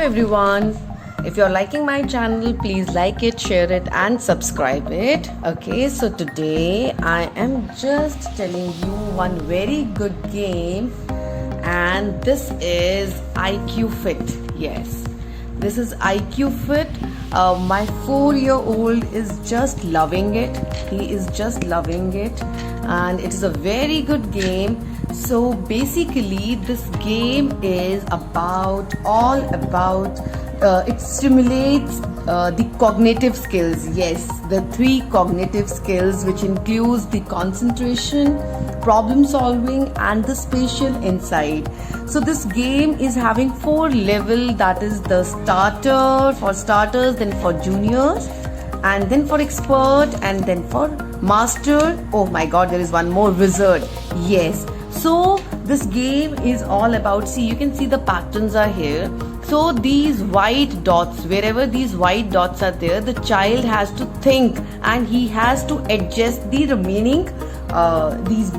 everyone. If you're liking my channel, please like it, share it and subscribe it. Okay, so today I am just telling you one very good game, and this is IQ Fit. Yes, this is IQ Fit. My 4-year-old is just loving it. He is just loving it, and it is a very good game. So basically this game is all about it stimulates the cognitive skills. Yes, the 3 cognitive skills, which includes the concentration, problem solving and the spatial insight. So this game is having 4 levels, that is the starter for starters, then for juniors, and then for expert, and then for master. Oh my god, there is one more, wizard. Yes, so this game is all about, see, you can see the patterns are here. So these white dots, wherever these white dots are there, the child has to think and he has to adjust the remaining these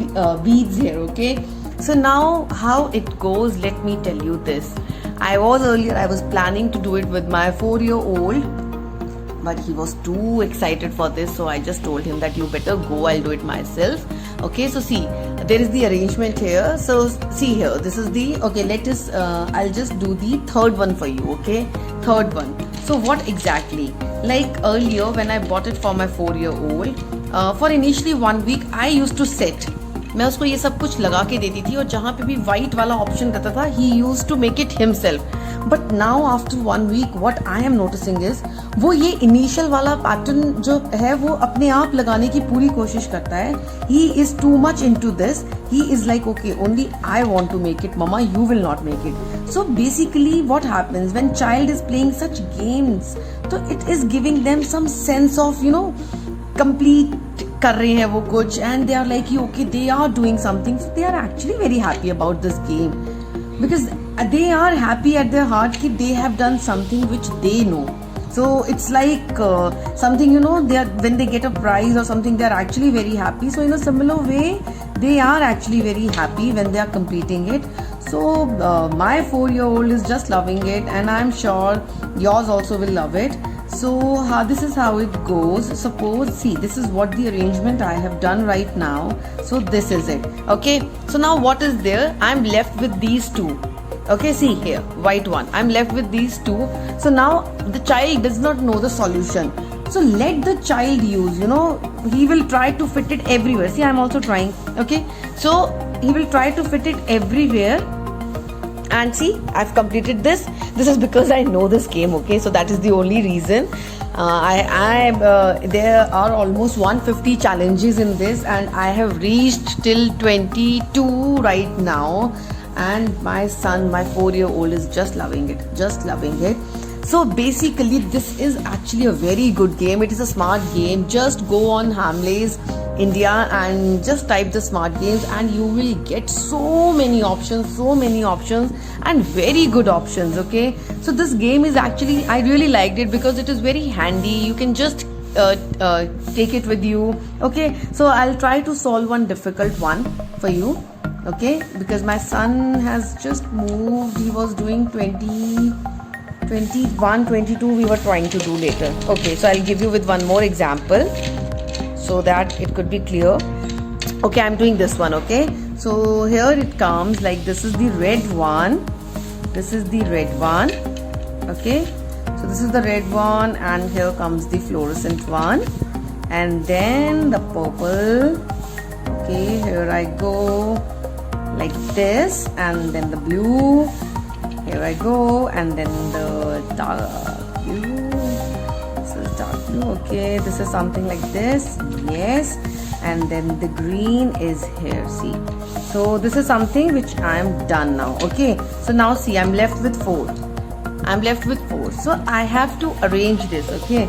beads here. Okay, so now how it goes, let me tell you this. I was planning to do it with my 4-year-old, but he was too excited for this, so I just told him that you better go, I'll do it myself. Okay, so see, there is the arrangement here. So see here, this is the, okay, let us I'll just do the third one for you. Okay, third one. So what exactly, like earlier when I bought it for my 4-year-old, for initially 1 week I used to set, मैं उसको ये सब कुछ लगा के देती थी, और जहाँ पे भी वाइट वाला ऑप्शन करता था, he used to make it himself. But now after 1 week what I am noticing is, वो ये इनिशियल वाला पैटर्न जो है वो अपने आप लगाने की पूरी कोशिश करता है. He is too much into this. He is like, okay, only I want to make it, mama, you will not make it. So basically what happens when child is playing such games, so it is giving them some sense of, you know, complete कर रहे हैं वो कुछ, and they are like, okay, they are doing something. So they are actually very happy about this game, because they are happy at their heart that they have done something which they know. So it's like something, you know, they are, when they get a prize or something, they are actually very happy. So in a similar way, they are actually very happy when they are completing it. So my 4-year-old is just loving it, and I'm sure yours also will love it. So this is how it goes. Suppose, see, this is what the arrangement I have done right now. So this is it. Okay, so now what is there? I'm left with these 2. Okay, see here, white one, I'm left with these 2. So now the child does not know the solution, so let the child use, you know, he will try to fit it everywhere. See, I'm also trying. Okay, so he will try to fit it everywhere. And see, I've completed this. This is because I know this game. Okay, so that is the only reason. There are almost 150 challenges in this, and I have reached till 22 right now. And my son, my 4-year-old, is just loving it, just loving it. So basically this is actually a very good game. It is a smart game. Just go on Hamleys India and just type the smart games, and you will get so many options and very good options. Okay, so this game is actually, I really liked it because it is very handy. You can just take it with you. Okay, so I'll try to solve one difficult one for you. Okay, because my son has just moved. He was doing 20, 21, 22 we were trying to do later. Okay, so I'll give you with one more example so that it could be clear. Okay, I'm doing this one. Okay, so here it comes, like, this is the red one, this is the red one. Okay, so this is the red one, and here comes the fluorescent one, and then the purple. Okay, here I go like this, and then the blue, here I go, and then the dark blue, this is dark blue. Okay, this is something like this. Yes, and then the green is here. See, so this is something which I am done now. Okay, so now see, I'm left with 4. I'm left with 4, so I have to arrange this. Okay,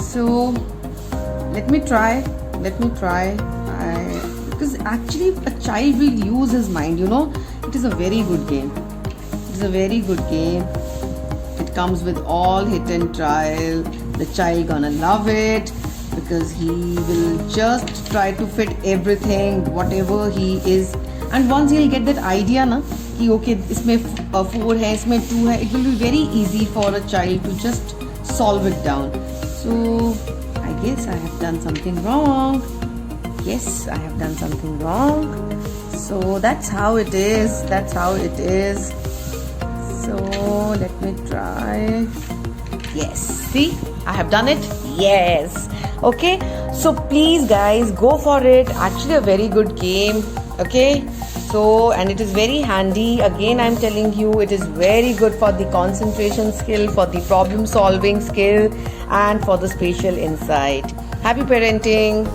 so let me try. Because actually a child will use his mind, you know. It is a very good game. It is a very good game. It comes with all hit and trial. The child gonna love it because he will just try to fit everything, whatever he is. And once he'll get that idea, na, कि okay इसमें 4 है, इसमें 2 है. It will be very easy for a child to just solve it down. So I guess I have done something wrong. Yes, I have done something wrong. So that's how it is. That's how it is. So let me try. Yes, see, I have done it. Yes. Okay, so please guys, go for it. Actually a very good game. Okay, so and it is very handy. Again I'm telling you, it is very good for the concentration skill, for the problem solving skill, and for the spatial insight. Happy parenting.